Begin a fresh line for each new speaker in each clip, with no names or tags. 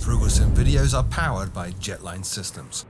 Frugalsim videos are powered by Jetline Systems.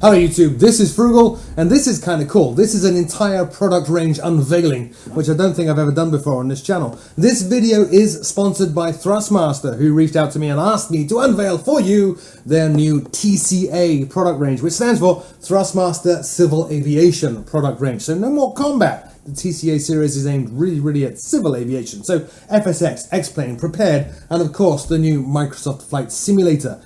Hello YouTube, this is Frugal, and this is kind of cool. This is an entire product range unveiling, which I don't think I've ever done before on this channel. This video is sponsored by Thrustmaster, who reached out to me and asked me to unveil for you their new TCA product range, which stands for Thrustmaster Civil Aviation product range. So no more combat. The TCA series is aimed really at civil aviation. So FSX, X-Plane, Prepared, and of course the new Microsoft Flight Simulator.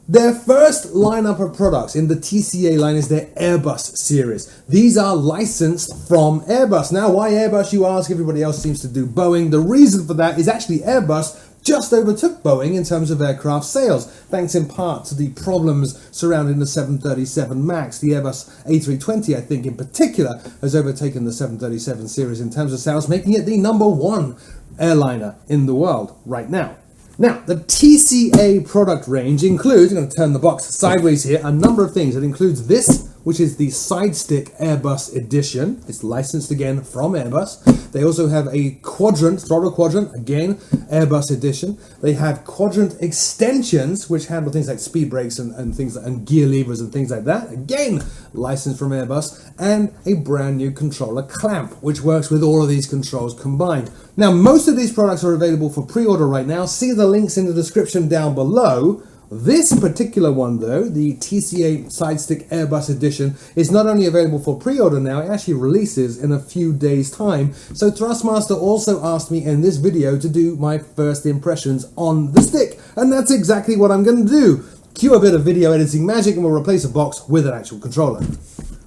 Their first lineup of products in the TCA line is their Airbus series. These are licensed from Airbus. Now, why Airbus, you ask? Everybody else seems to do Boeing. The reason for that is actually Airbus just overtook Boeing in terms of aircraft sales, thanks in part to the problems surrounding the 737 MAX. The Airbus A320, I think in particular, has overtaken the 737 series in terms of sales, making it the #1 airliner in the world right now. Now, the TCA product range includes, I'm going to turn the box sideways here, a number of things. It includes this, which is the Sidestick Airbus edition. It's licensed again from Airbus. They also have a Quadrant, Throttle Quadrant, again, Airbus edition. They have Quadrant extensions, which handle things like speed brakes and things and gear levers and things like that. Again, licensed from Airbus. And a brand new controller clamp, which works with all of these controls combined. Now, most of these products are available for pre-order right now. See the links in the description down below. This particular one, though, the TCA Sidestick Airbus edition, is not only available for pre-order now, it actually releases in a few days' time. So Thrustmaster also asked me in this video to do my first impressions on the stick. And that's exactly what I'm going to do. Cue a bit of video editing magic and we'll replace a box with an actual controller.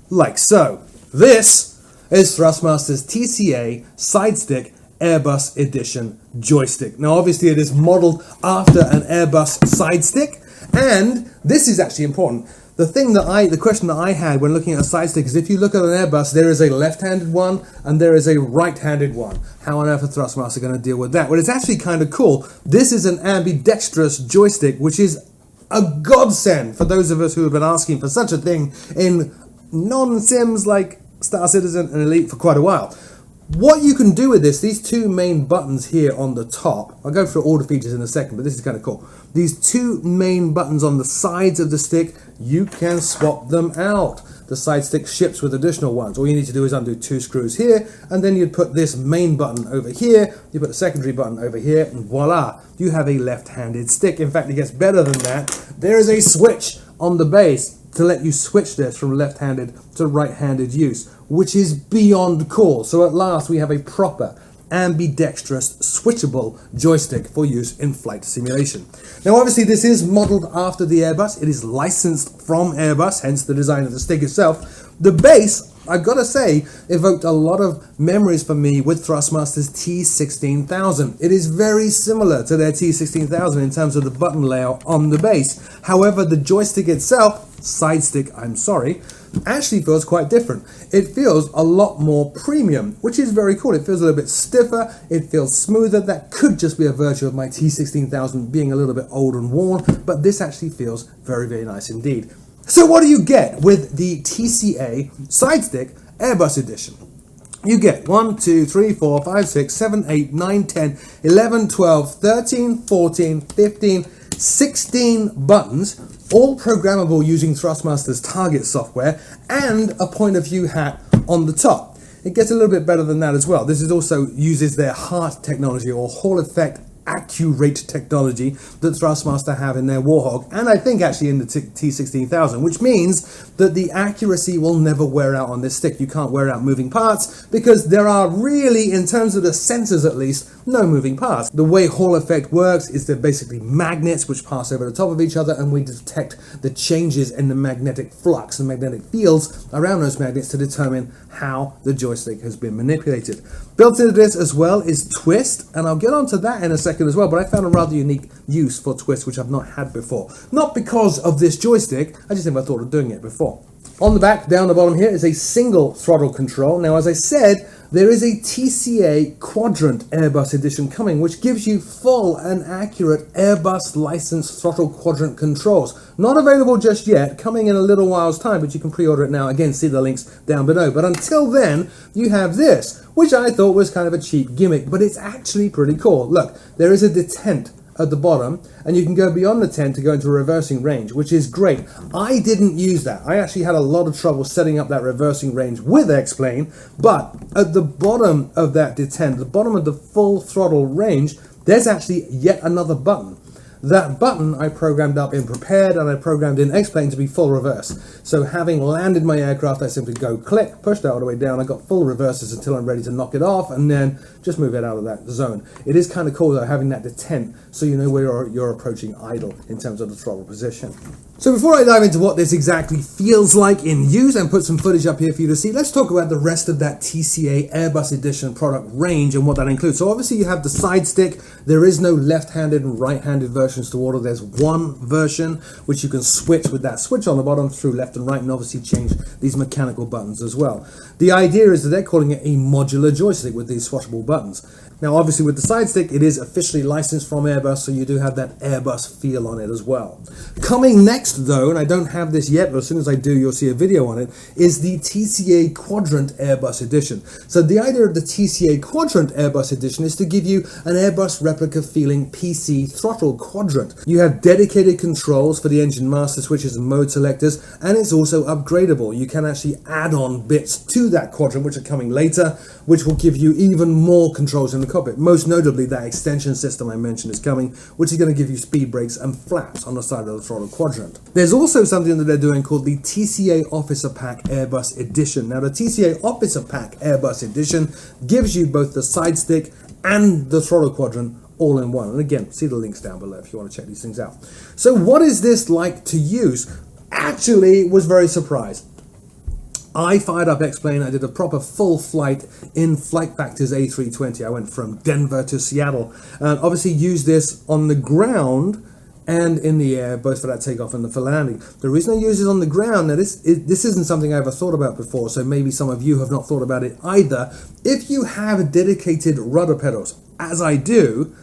Like so. This is Thrustmaster's TCA Sidestick Airbus Edition joystick. Now obviously it is modeled after an Airbus side stick, and this is actually important. The question that I had when looking at a side stick is, if you look at an Airbus, there is a left-handed one and there is a right-handed one. How on earth are Thrustmaster going to deal with that? Well, it's actually kind of cool. This is an ambidextrous joystick, which is a godsend for those of us who have been asking for such a thing in non-sims like Star Citizen and Elite for quite a while. What you can do with this, these two main buttons here on the top, I'll go through all the features in a second, but this is kind of cool. These two main buttons on the sides of the stick, you can swap them out. The side stick ships with additional ones. All you need to do is undo 2 screws here, and then you'd put this main button over here, you put a secondary button over here, and voila, you have a left-handed stick. In fact, it gets better than that. There is a switch on the base to let you switch this from left-handed to right-handed use, which is beyond cool. So at last we have a proper ambidextrous switchable joystick for use in flight simulation. Now obviously this is modeled after the Airbus. It is licensed from Airbus, hence the design of the stick itself. The base, I've got to say, evoked a lot of memories for me with Thrustmaster's T16000. It is very similar to their T16000 in terms of the button layout on the base. However, the joystick itself, side stick, I'm sorry, actually feels quite different. It feels a lot more premium, which is very cool. It feels a little bit stiffer, it feels smoother. That could just be a virtue of my T16000 being a little bit old and worn, but this actually feels very nice indeed. So what do you get with the TCA Sidestick Airbus Edition? You get 1, 2, 3, 4, 5, 6, 7, 8, 9, 10, 11, 12, 13, 14, 15, 16 buttons, all programmable using Thrustmaster's target software, and a point of view hat on the top. It gets a little bit better than that as well. This is also uses their HEART technology, or Hall Effect Accurate technology, that Thrustmaster have in their Warhog, and I think actually in the T16000, which means that the accuracy will never wear out on this stick. You can't wear out moving parts because there are really, in terms of the sensors at least, no moving parts. The way Hall Effect works is they're basically magnets which pass over the top of each other, and we detect the changes in the magnetic flux, the magnetic fields around those magnets, to determine how the joystick has been manipulated. Built into this as well is twist, and I'll get onto that in a second as well, but I found a rather unique use for twist which I've not had before. Not because of this joystick, I just never thought of doing it before. On the back, down the bottom here, is a single throttle control. Now, as I said, there is a TCA Quadrant Airbus edition coming, which gives you full and accurate Airbus licensed throttle quadrant controls. Not available just yet, coming in a little while's time, but you can pre-order it now. Again, see the links down below. But until then, you have this, which I thought was kind of a cheap gimmick, but it's actually pretty cool. Look, there is a detent at the bottom, and you can go beyond the 10 to go into reversing range, which is great. I didn't use that. I actually had a lot of trouble setting up that reversing range with X-Plane, but at the bottom of that detent, the bottom of the full throttle range, there's actually yet another button. That button I programmed up in Prepared, and I programmed in X-Plane to be full reverse. So having landed my aircraft, I simply go click, push that all the way down. I got full reverses until I'm ready to knock it off, and then just move it out of that zone. It is kind of cool though, having that detent, so you know where you're approaching idle in terms of the throttle position. So before I dive into what this exactly feels like in use and put some footage up here for you to see, let's talk about the rest of that TCA Airbus Edition product range and what that includes. So obviously you have the side stick. There is no left-handed and right-handed versions to order. There's one version which you can switch with that switch on the bottom through left and right, and obviously change these mechanical buttons as well. The idea is that they're calling it a modular joystick with these switchable buttons. Now obviously with the side stick it is officially licensed from Airbus, so you do have that Airbus feel on it as well. Coming next though, and I don't have this yet, but as soon as I do you'll see a video on it, is the TCA Quadrant Airbus Edition. So the idea of the TCA Quadrant Airbus Edition is to give you an Airbus replica feeling PC throttle quadrant. You have dedicated controls for the engine master switches and mode selectors, and it's also upgradable. You can actually add on bits to that quadrant which are coming later, which will give you even more controls in the cockpit. Most notably, that extension system I mentioned is coming, which is going to give you speed brakes and flaps on the side of the throttle quadrant. There's also something that they're doing called the TCA Officer Pack Airbus Edition. Now, the TCA Officer Pack Airbus Edition gives you both the side stick and the throttle quadrant all in one. And again, see the links down below if you want to check these things out. So what is this like to use? Actually, was very surprised. I fired up X-Plane. I did a proper full flight in Flight Factor's A320. I went from Denver to Seattle, and obviously used this on the ground and in the air, both for that takeoff and for landing. The reason I use it on the ground, now this isn't something I ever thought about before, so maybe some of you have not thought about it either. If you have dedicated rudder pedals, as I do,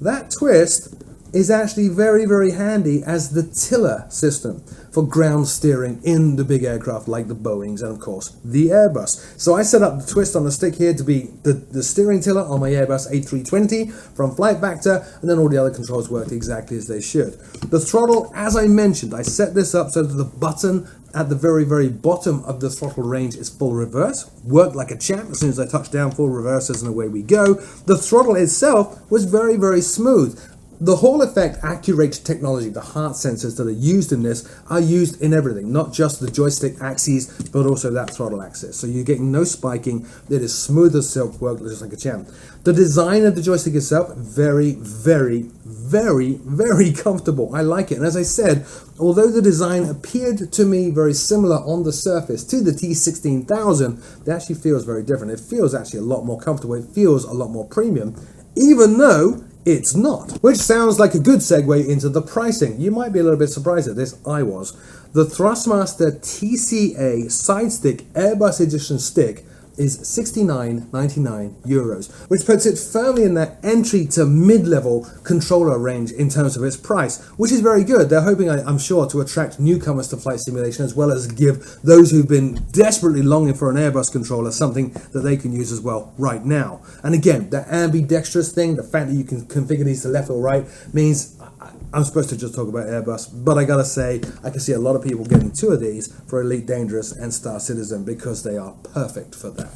that twist is actually very, very handy as the tiller system for ground steering in the big aircraft like the Boeings and of course the Airbus. So I set up the twist on the stick here to be the steering tiller on my Airbus A320 from Flight Factor, and then all the other controls worked exactly as they should. The throttle, as I mentioned, I set this up so that the button at the very, very bottom of the throttle range is full reverse. Worked like a champ. As soon as I touched down, full reverses, and away we go. The throttle itself was very, very smooth. The Hall Effect Accurate technology, the heart sensors that are used in this, are used in everything, not just the joystick axes, but also that throttle axis. So you're getting no spiking. It is smooth as silk, work just like a champ. The design of the joystick itself, very, very, very, very comfortable. I like it. And as I said, although the design appeared to me very similar on the surface to the T16000, it actually feels very different. It feels actually a lot more comfortable. It feels a lot more premium, even though it's not. Which sounds like a good segue into the pricing. You might be a little bit surprised at this. I was. The Thrustmaster Tca Sidestick Airbus Edition stick is €69.99, which puts it firmly in that entry to mid-level controller range in terms of its price, which is very good. They're hoping, I'm sure, to attract newcomers to flight simulation, as well as give those who've been desperately longing for an Airbus controller something that they can use as well right now. And again, the ambidextrous thing, the fact that you can configure these to left or right, means I'm supposed to just talk about Airbus, but I gotta say, I can see a lot of people getting two of these for Elite Dangerous and Star Citizen because they are perfect for that.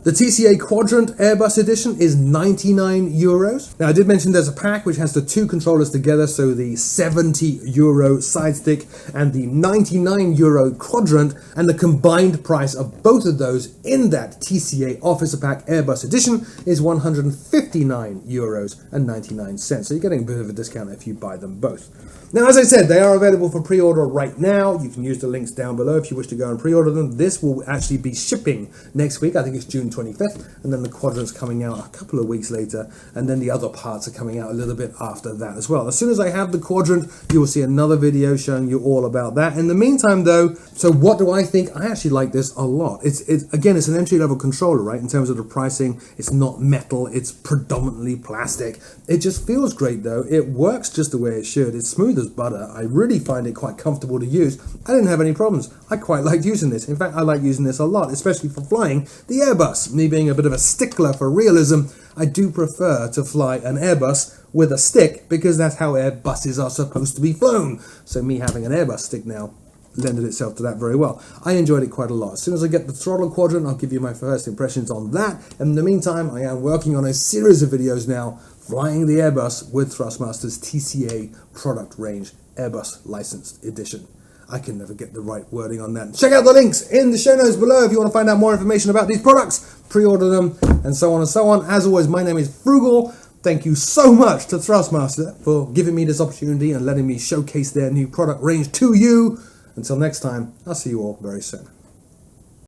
The TCA Quadrant Airbus Edition is €99. Now I did mention there's a pack which has the two controllers together, so the €70 side stick and the €99 Quadrant, and the combined price of both of those in that TCA Officer Pack Airbus Edition is €159.99. So you're getting a bit of a discount if you buy them both. Now, as I said, they are available for pre-order right now. You can use the links down below if you wish to go and pre-order them. This will actually be shipping next week. I think it's June 25th. And then the Quadrant's coming out a couple of weeks later. And then the other parts are coming out a little bit after that as well. As soon as I have the Quadrant, you will see another video showing you all about that. In the meantime, though, so what do I think? I actually like this a lot. Again, it's an entry-level controller, right? In terms of the pricing, it's not metal. It's predominantly plastic. It just feels great, though. It works just the way it should. It's smooth as butter. I really find it quite comfortable to use. I didn't have any problems. I quite like using this. In fact, I like using this a lot, especially for flying the Airbus. Me being a bit of a stickler for realism, I do prefer to fly an Airbus with a stick, because that's how Airbuses are supposed to be flown. So me having an Airbus stick now lended itself to that very well. I enjoyed it quite a lot. As soon as I get the Throttle Quadrant, I'll give you my first impressions on that. In the meantime, I am working on a series of videos now, flying the Airbus with Thrustmaster's TCA product range Airbus licensed edition. I can never get the right wording on that. Check out the links in the show notes below if you want to find out more information about these products, pre-order them, and so on and so on. As always, my name is Frugal. Thank you so much to Thrustmaster for giving me this opportunity and letting me showcase their new product range to you. Until next time, I'll see you all very soon.